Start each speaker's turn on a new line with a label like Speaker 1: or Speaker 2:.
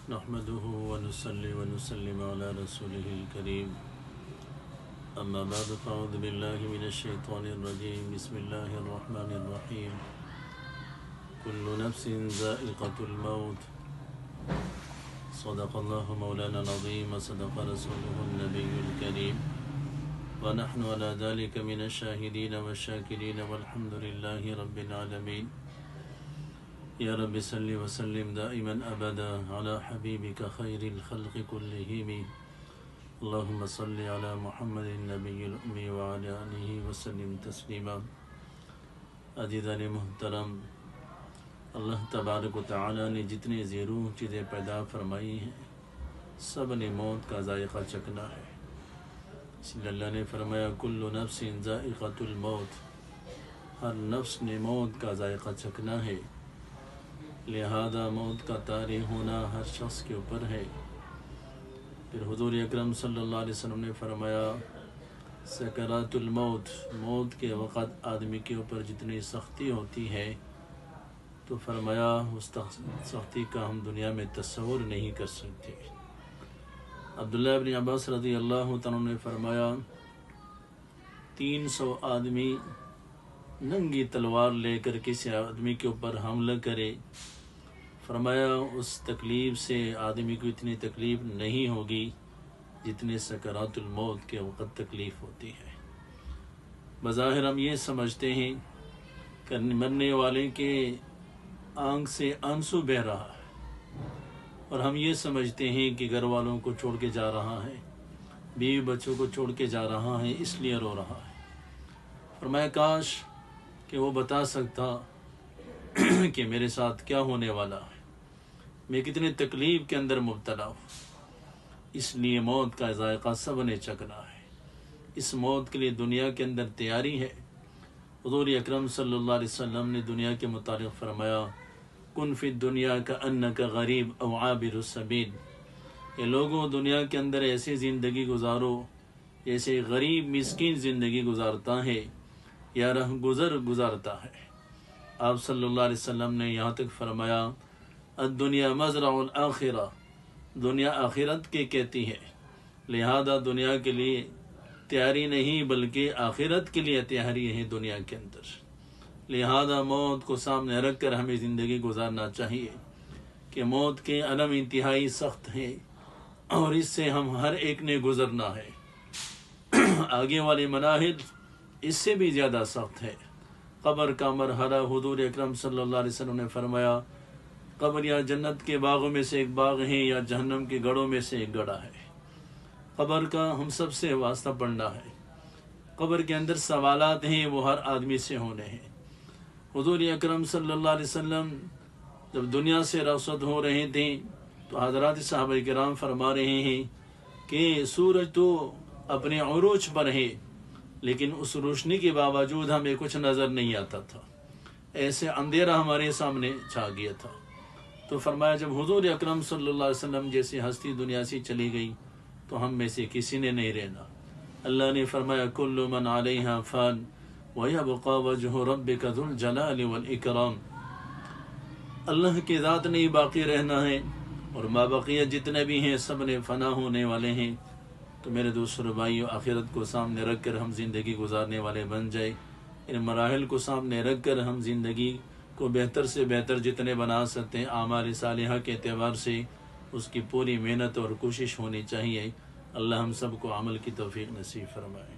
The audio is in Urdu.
Speaker 1: نحمده ونصلي ونسلم على رسوله الكريم أما بعد فأعوذ بالله من الشيطان الرجيم بسم الله الرحمن الرحيم كل نفس ذائقة الموت صدق الله مولانا العظيم وصدق رسوله النبي الكريم ونحن على ذلك من الشاهدين والشاكرين والحمد لله رب العالمين یا رب صلی وسلم دائما ابدا علی حبیبک خیر الخلق کلہم اللہم صلی علی محمد النبی الامی وعلی آلہ وسلم تسلیما۔ عزیزان محترم، اللہ تبارک و تعالی نے جتنے زیروح چیزیں پیدا فرمائی ہیں سب نے موت کا ذائقہ چکھنا ہے، اس لیے اللہ نے فرمایا کل نفس ذائقۃ الموت، ہر نفس نے موت کا ذائقہ چکھنا ہے، لہذا موت کا طاری ہونا ہر شخص کے اوپر ہے۔ پھر حضور اکرم صلی اللہ علیہ وسلم نے فرمایا سکرات الموت، موت کے وقت آدمی کے اوپر جتنی سختی ہوتی ہے تو فرمایا اس سختی کا ہم دنیا میں تصور نہیں کر سکتے۔ عبداللہ ابن عباس رضی اللہ تعالیٰ نے فرمایا 300 آدمی ننگی تلوار لے کر کسی آدمی کے اوپر حملہ کرے، فرمایا اس تکلیف سے آدمی کو اتنی تکلیف نہیں ہوگی جتنے سکرات الموت کے وقت تکلیف ہوتی ہے۔ بظاہر ہم یہ سمجھتے ہیں کہ مرنے والے کے آنکھ سے آنسو بہہ رہا ہے، اور ہم یہ سمجھتے ہیں کہ گھر والوں کو چھوڑ کے جا رہا ہے، بیوی بچوں کو چھوڑ کے جا رہا ہے اس لیے رو رہا ہے۔ فرمایا کاش کہ وہ بتا سکتا کہ میرے ساتھ کیا ہونے والا ہے، میں کتنے تکلیف کے اندر مبتلا ہوں۔ اس لیے موت کا ذائقہ سب نے چکھنا ہے، اس موت کے لیے دنیا کے اندر تیاری ہے۔ حضور اکرم صلی اللہ علیہ وسلم نے دنیا کے متعلق فرمایا کن فی الدنیا کأنک غریب او عابر السبیل، یہ لوگوں دنیا کے اندر ایسی زندگی گزارو جیسے غریب مسکین زندگی گزارتا ہے یا رہ گزر گزارتا ہے۔ آپ صلی اللہ علیہ وسلم نے یہاں تک فرمایا الدنیا مزرع الآخرہ، دنیا آخرت کے کہتی ہے، لہذا دنیا کے لیے تیاری نہیں بلکہ آخرت کے لیے تیاری ہے دنیا کے اندر، لہذا موت کو سامنے رکھ کر ہمیں زندگی گزارنا چاہیے کہ موت کے علم انتہائی سخت ہے اور اس سے ہم ہر ایک نے گزرنا ہے۔ آگے والے مراحل اس سے بھی زیادہ سخت ہے۔ قبر کا مرحلہ حضور اکرم صلی اللہ علیہ وسلم نے فرمایا قبر یا جنت کے باغوں میں سے ایک باغ ہے یا جہنم کے گڑھوں میں سے ایک گڑھا ہے۔ قبر کا ہم سب سے واسطہ پڑھنا ہے، قبر کے اندر سوالات ہیں وہ ہر آدمی سے ہونے ہیں۔ حضور اکرم صلی اللہ علیہ وسلم جب دنیا سے رخصت ہو رہے تھے تو حضرات صحابہ کرام فرما رہے ہیں کہ سورج تو اپنے عروج پر ہے لیکن اس روشنی کے باوجود ہمیں کچھ نظر نہیں آتا تھا، ایسے اندھیرا ہمارے سامنے چھا گیا تھا۔ تو فرمایا جب حضور اکرم صلی اللہ علیہ وسلم جیسی ہستی دنیا سے چلی گئی تو ہم میں سے کسی نے نہیں رہنا۔ اللہ نے فرمایا کل من علیہا فان وَيَبْقَى وَجْهُ رَبِّكَ ذُو الْجَلَالِ وَالْإِكْرَامِ، اللہ کی ذات نے باقی رہنا ہے اور ما بقیہ جتنے بھی ہیں سب نے فنا ہونے والے ہیں۔ تو میرے دوستوں بھائیو، آخرت کو سامنے رکھ کر ہم زندگی گزارنے والے بن جائے، ان مراحل کو سامنے رکھ کر ہم زندگی کو بہتر سے بہتر جتنے بنا سکتے ہیں اعمال صالحہ کے اعتبار سے اس کی پوری محنت اور کوشش ہونی چاہیے۔ اللہ ہم سب کو عمل کی توفیق نصیب فرمائے۔